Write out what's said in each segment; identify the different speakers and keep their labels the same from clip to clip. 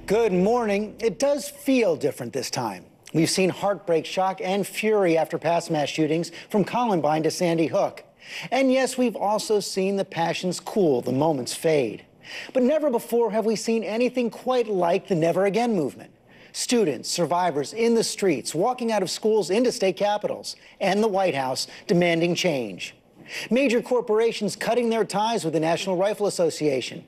Speaker 1: Good morning. It does feel different this time. We've seen heartbreak, shock, and fury after past mass shootings from Columbine to Sandy Hook. And yes, we've also seen the passions cool, the moments fade. But never before have we seen anything quite like the Never Again movement. Students, survivors in the streets, walking out of schools into state capitals, and the White House demanding change. Major corporations cutting their ties with the National Rifle Association.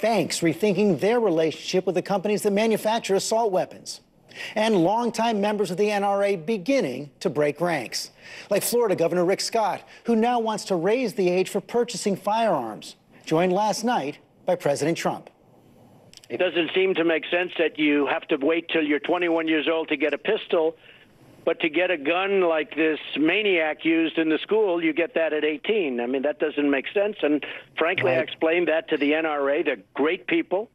Speaker 1: Banks rethinking their relationship with the companies that manufacture assault weapons. And longtime members of the NRA beginning to break ranks. Like Florida Governor Rick Scott, who now wants to raise the age for purchasing firearms, joined last night by President Trump.
Speaker 2: It doesn't seem to make sense that you have to wait till you're 21 years old to get a pistol, but to get a gun like this maniac used in the school, you get that at 18. I mean, that doesn't make sense. And frankly, I explained that to the NRA. They're great people.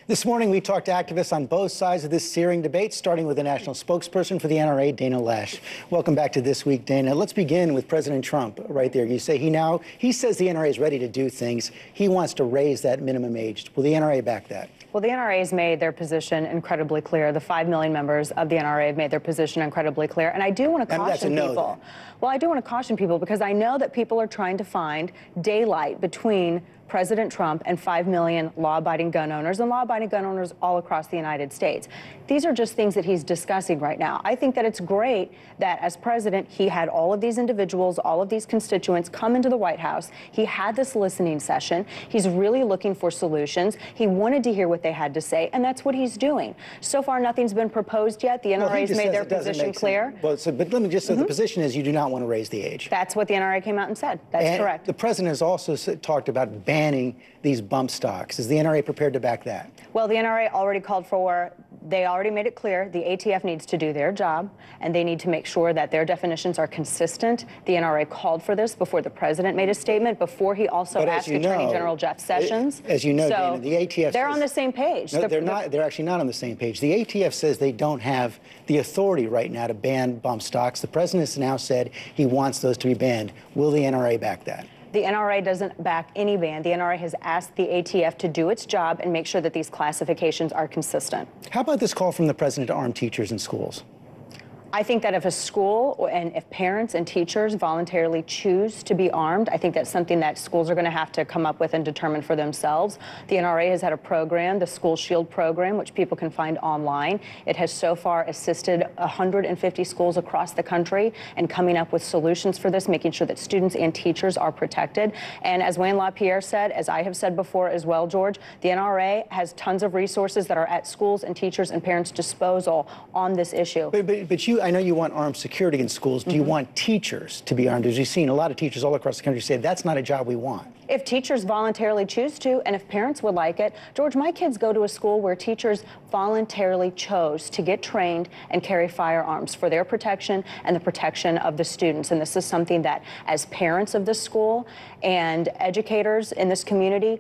Speaker 1: This morning, we talked to activists on both sides of this searing debate, starting with the national spokesperson for the NRA, Dana Loesch. Welcome back to This Week, Dana. Let's begin with President Trump right there. You say he says the NRA is ready to do things. He wants to raise that minimum age. Will the NRA back that?
Speaker 3: Well, the NRA has made their position incredibly clear. The 5 million members of the NRA have made their position incredibly clear. And I do want to caution people. Well, I do want to caution people because I know that people are trying to find daylight between President Trump and 5 million law-abiding gun owners and law-abiding gun owners all across the United States. These are just things that he's discussing right now. I think that it's great that as president, he had all of these individuals, all of these constituents come into the White House. He had this listening session. He's really looking for solutions. He wanted to hear what they had to say, and that's what he's doing. So far, nothing's been proposed yet. The NRA has made their position clear.
Speaker 1: Well, but let me just say the position is you do not want to raise the age.
Speaker 3: That's what the NRA came out and said. That's correct.
Speaker 1: The president has also talked about banning these bump stocks. Is the NRA prepared to back that?
Speaker 3: Well, the NRA already called for, they already made it clear, the ATF needs to do their job, and they need to make sure that their definitions are consistent. The NRA called for this before the president made a statement, before he also asked Attorney General Jeff Sessions.
Speaker 1: As you know, Dana, the ATF
Speaker 3: they're on the same page.
Speaker 1: No, they're actually not on the same page. The ATF says they don't have the authority right now to ban bump stocks. The president has now said he wants those to be banned. Will the NRA back that?
Speaker 3: The NRA doesn't back any ban. The NRA has asked the ATF to do its job and make sure that these classifications are consistent.
Speaker 1: How about this call from the president to arm teachers in schools?
Speaker 3: I think that if a school and if parents and teachers voluntarily choose to be armed, I think that's something that schools are going to have to come up with and determine for themselves. The NRA has had a program, the School Shield program, which people can find online. It has so far assisted 150 schools across the country in coming up with solutions for this, making sure that students and teachers are protected. And as Wayne LaPierre said, as I have said before as well, George, the NRA has tons of resources that are at schools and teachers and parents' disposal on this issue.
Speaker 1: But I know you want armed security in schools. Do you want teachers to be armed? As you've seen, a lot of teachers all across the country say that's not a job we want.
Speaker 3: If teachers voluntarily choose to, and if parents would like it, George, my kids go to a school where teachers voluntarily chose to get trained and carry firearms for their protection and the protection of the students. And this is something that, as parents of this school and educators in this community,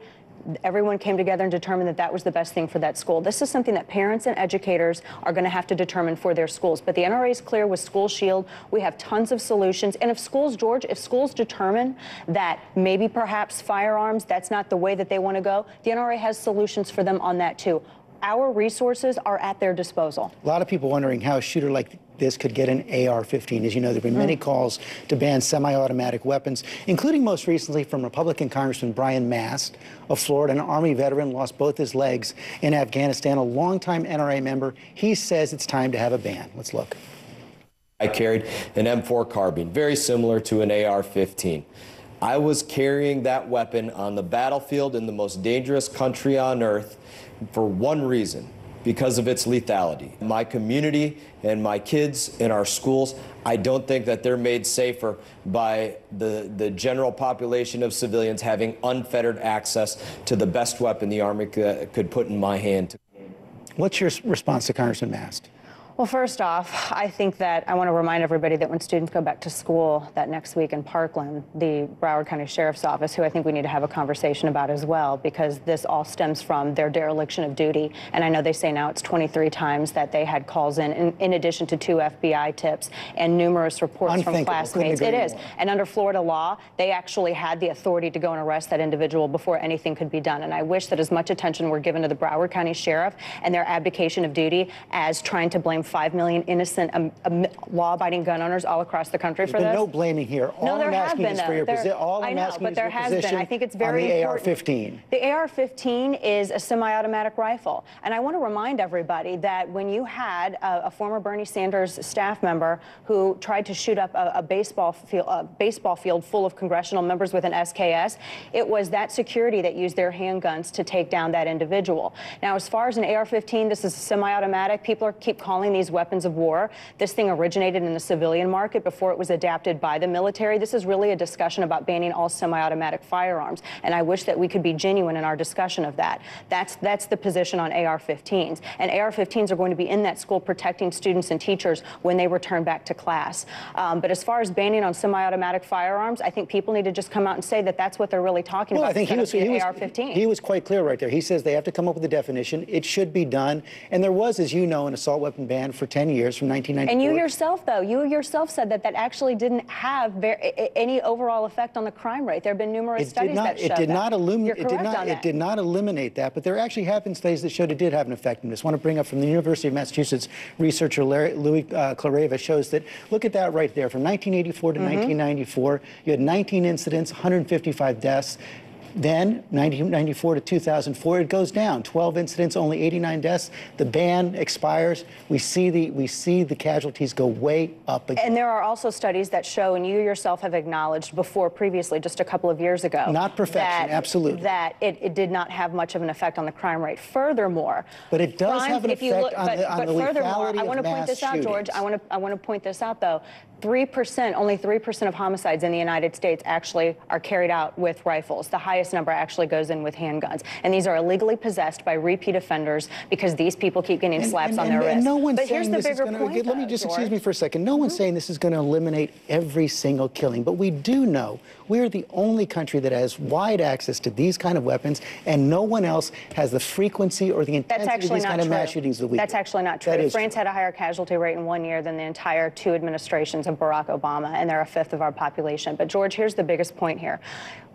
Speaker 3: everyone came together and determined that that was the best thing for that school. This is something that parents and educators are going to have to determine for their schools. But the NRA is clear with School Shield. We have tons of solutions. And if schools, George, if schools determine that maybe perhaps firearms, that's not the way that they want to go, the NRA has solutions for them on that too. Our resources are at their disposal.
Speaker 1: A lot of people wondering how a shooter like this could get an AR-15. As you know, there have been many calls to ban semi-automatic weapons, including most recently from Republican Congressman Brian Mast of Florida, an Army veteran, lost both his legs in Afghanistan, a longtime NRA member. He says it's time to have a ban. Let's look.
Speaker 4: I carried an M4 carbine, very similar to an AR-15. I was carrying that weapon on the battlefield in the most dangerous country on earth for one reason: because of its lethality. My community and my kids in our schools, I don't think that they're made safer by the general population of civilians having unfettered access to the best weapon the Army could put in my hand.
Speaker 1: What's your response to Congressman Mast?
Speaker 3: Well, first off, I think that I want to remind everybody that when students go back to school that next week in Parkland, the Broward County Sheriff's Office, who I think we need to have a conversation about as well, because this all stems from their dereliction of duty. And I know they say now it's 23 times that they had calls in addition to 2 FBI tips and numerous reports from classmates. It is. And under Florida law, they actually had the authority to go and arrest that individual before anything could be done. And I wish that as much attention were given to the Broward County Sheriff and their abdication of duty as trying to blame 5 million innocent law-abiding gun owners all across the country for this.
Speaker 1: No blaming here.
Speaker 3: No, there has been,
Speaker 1: All I'm asking is for your position
Speaker 3: I think it's very important.
Speaker 1: On the AR-15.
Speaker 3: The AR-15 is a semi-automatic rifle, and I want to remind everybody that when you had a former Bernie Sanders staff member who tried to shoot up a baseball field full of congressional members with an SKS, it was that security that used their handguns to take down that individual. Now, as far as an AR-15, this is a semi-automatic. People keep calling these weapons of war. This thing originated in the civilian market before it was adapted by the military. This is really a discussion about banning all semi-automatic firearms, and I wish that we could be genuine in our discussion of that. That's the position on AR-15s, and AR-15s are going to be in that school protecting students and teachers when they return back to class. But as far as banning on semi-automatic firearms, I think people need to just come out and say that that's what they're really talking about.
Speaker 1: I think he was quite clear right there. He says they have to come up with a definition. It should be done, and there was, as you know, an assault weapon ban for 10 years from 1994.
Speaker 3: And you yourself, though, you yourself said that that actually didn't have any overall effect on the crime rate. There have been numerous studies that showed that.
Speaker 1: It did not eliminate that, but there actually have been studies that showed it did have an effectiveness. I want to bring up from the University of Massachusetts researcher Louis Clareva shows that, look at that right there, from 1984 to 1994, you had 19 incidents, 155 deaths. Then, 1994 to 2004, it goes down. 12 incidents, only 89 deaths. The ban expires. We see the casualties go way up again.
Speaker 3: And there are also studies that show, and you yourself have acknowledged before previously, just a couple of years ago,
Speaker 1: not perfection, absolutely,
Speaker 3: that it did not have much of an effect on the crime rate. Furthermore,
Speaker 1: but it does have an effect on the lethality
Speaker 3: I want to point this out, George. I want to point this out, though. 3%, only 3% of homicides in the United States actually are carried out with rifles. The highest number actually goes in with handguns. And these are illegally possessed by repeat offenders because these people keep getting slaps on their wrists.
Speaker 1: No one's
Speaker 3: but here's
Speaker 1: saying
Speaker 3: the
Speaker 1: this
Speaker 3: bigger
Speaker 1: is going to,
Speaker 3: point,
Speaker 1: let me just,
Speaker 3: George.
Speaker 1: excuse me for a second. No one's saying this is going to eliminate every single killing, but we do know we're the only country that has wide access to these kind of weapons, and no one else has the frequency or the intensity of these kind of mass shootings that we do.
Speaker 3: That's actually not true. France had a higher casualty rate in 1 year than the entire 2 administrations of Barack Obama, and they're a fifth of our population. But George, here's the biggest point here.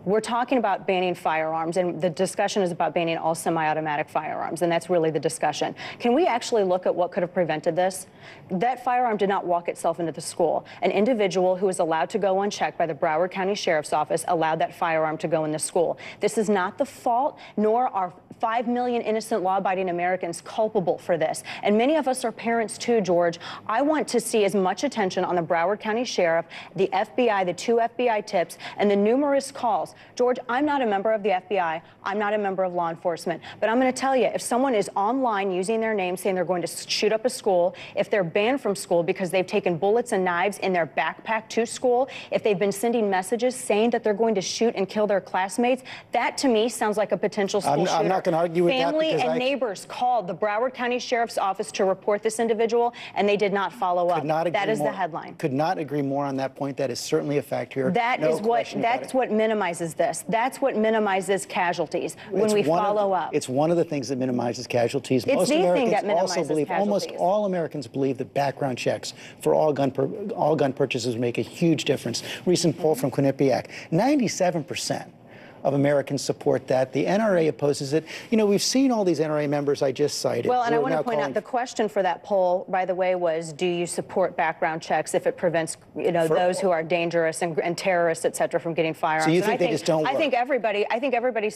Speaker 3: We're talking about banning firearms, and the discussion is about banning all semi-automatic firearms, and that's really the discussion. Can we actually look at what could have prevented this? That firearm did not walk itself into the school. An individual who was allowed to go unchecked by the Broward County Sheriff's Office allowed that firearm to go in the school. This is not the fault, nor are 5 million innocent law-abiding Americans culpable for this. And many of us are parents too, George. I want to see as much attention on the Broward County Sheriff, the FBI, the 2 FBI tips, and the numerous calls. George, I'm not a member of the FBI. I'm not a member of law enforcement. But I'm going to tell you, if someone is online using their name saying they're going to shoot up a school, if they're banned from school because they've taken bullets and knives in their backpack to school, if they've been sending messages saying that they're going to shoot and kill their classmates, that to me sounds like a potential school shooter.
Speaker 1: I'm not going to argue with that.
Speaker 3: Family and neighbors called the Broward County Sheriff's Office to report this individual, and they did not follow up. That is the headline.
Speaker 1: Could not agree more on that point. That is certainly a fact here.
Speaker 3: That's what minimizes this. That's what minimizes casualties when we follow up.
Speaker 1: It's one of the things that minimizes casualties.
Speaker 3: It's the thing that minimizes casualties.
Speaker 1: Almost all Americans believe that background checks for all gun purchases make a huge difference. Recent poll from Quinnipiac, 97% of Americans support that. The NRA opposes it. You know, we've seen all these NRA members I just cited.
Speaker 3: Well, and I want to point out the question for that poll, by the way, was, do you support background checks if it prevents, you know, those who are dangerous and terrorists, et cetera, from getting firearms?
Speaker 1: So you think they just don't work?
Speaker 3: I think everybody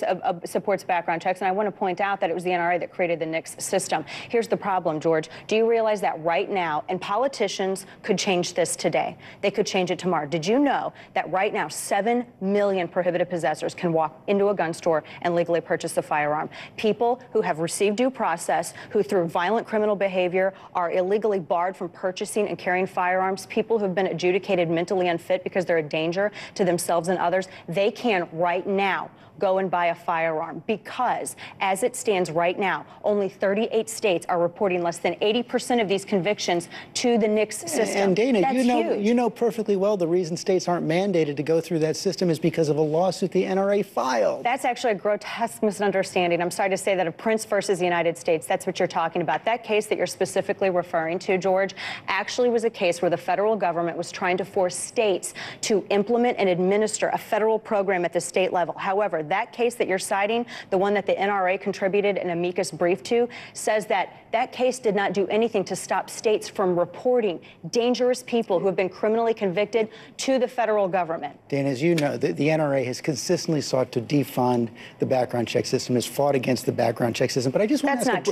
Speaker 3: supports background checks, and I want to point out that it was the NRA that created the NICS system. Here's the problem, George. Do you realize that right now, and politicians could change this today, they could change it tomorrow. Did you know that right now 7 million prohibited possessors can can walk into a gun store and legally purchase a firearm. People who have received due process, who through violent criminal behavior are illegally barred from purchasing and carrying firearms, people who have been adjudicated mentally unfit because they're a danger to themselves and others, they can right now go and buy a firearm, because as it stands right now, only 38 states are reporting less than 80% of these convictions to the NICS system.
Speaker 1: And Dana,
Speaker 3: That's huge.
Speaker 1: you know perfectly well the reason states aren't mandated to go through that system is because of a lawsuit the NRA filed.
Speaker 3: That's actually a grotesque misunderstanding. I'm sorry to say that of Prince versus the United States, that's what you're talking about. That case that you're specifically referring to, George, actually was a case where the federal government was trying to force states to implement and administer a federal program at the state level. However, that case that you're citing, the one that the NRA contributed an amicus brief to, says that that case did not do anything to stop states from reporting dangerous people who have been criminally convicted to the federal government.
Speaker 1: Dan, as you know, the NRA has consistently sought to defund the background check system, has fought against the background check system. But I just want to ask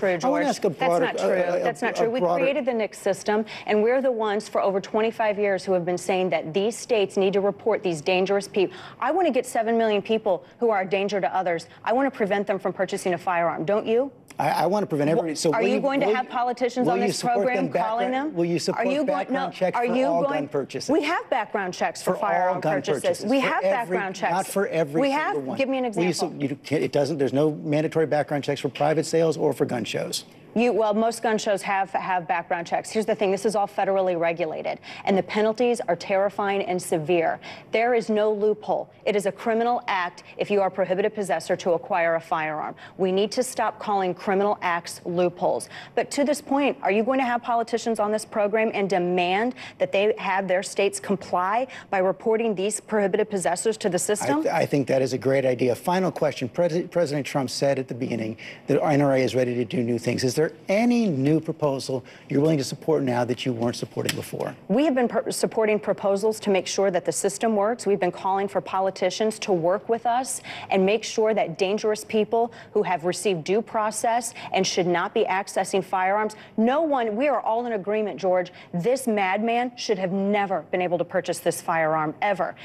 Speaker 3: That's not true. We created the NICS system, and we're the ones for over 25 years who have been saying that these states need to report these dangerous people. I want to get 7 million people who are a danger to others. I want to prevent them from purchasing a firearm. Don't you?
Speaker 1: I want to prevent everybody. So
Speaker 3: are you going to have politicians on this program calling them?
Speaker 1: Will you support background checks for all gun purchases?
Speaker 3: We have background checks for firearm purchases. We have background checks.
Speaker 1: Not for every single one.
Speaker 3: Give me an example.
Speaker 1: It doesn't. There's no mandatory background checks for private sales or for gun shows.
Speaker 3: Well, most gun shows have background checks. Here's the thing. This is all federally regulated, and the penalties are terrifying and severe. There is no loophole. It is a criminal act if you are a prohibited possessor to acquire a firearm. We need to stop calling criminal acts loopholes. But to this point, are you going to have politicians on this program and demand that they have their states comply by reporting these prohibited possessors to the system?
Speaker 1: I think that is a great idea. Final question. President Trump said at the beginning that NRA is ready to do new things. Is there any new proposal you're willing to support now that you weren't supporting before?
Speaker 3: We have been supporting proposals to make sure that the system works. We've been calling for politicians to work with us and make sure that dangerous people who have received due process and should not be accessing firearms, we are all in agreement, George, this madman should have never been able to purchase this firearm, ever.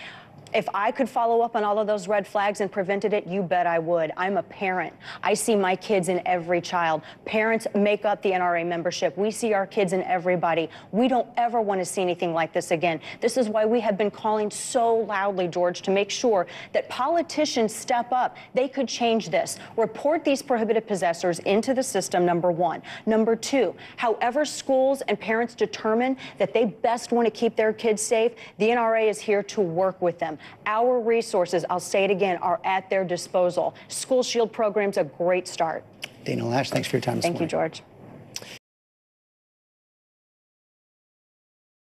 Speaker 3: If I could follow up on all of those red flags and prevented it, you bet I would. I'm a parent. I see my kids in every child. Parents make up the NRA membership. We see our kids in everybody. We don't ever want to see anything like this again. This is why we have been calling so loudly, George, to make sure that politicians step up. They could change this. Report these prohibited possessors into the system, number one. Number two, however schools and parents determine that they best want to keep their kids safe, the NRA is here to work with them. Our resources, I'll say it again, are at their disposal. School Shield program's a great start.
Speaker 1: Dana Lash, thanks for your time this morning.
Speaker 3: Thank you, George.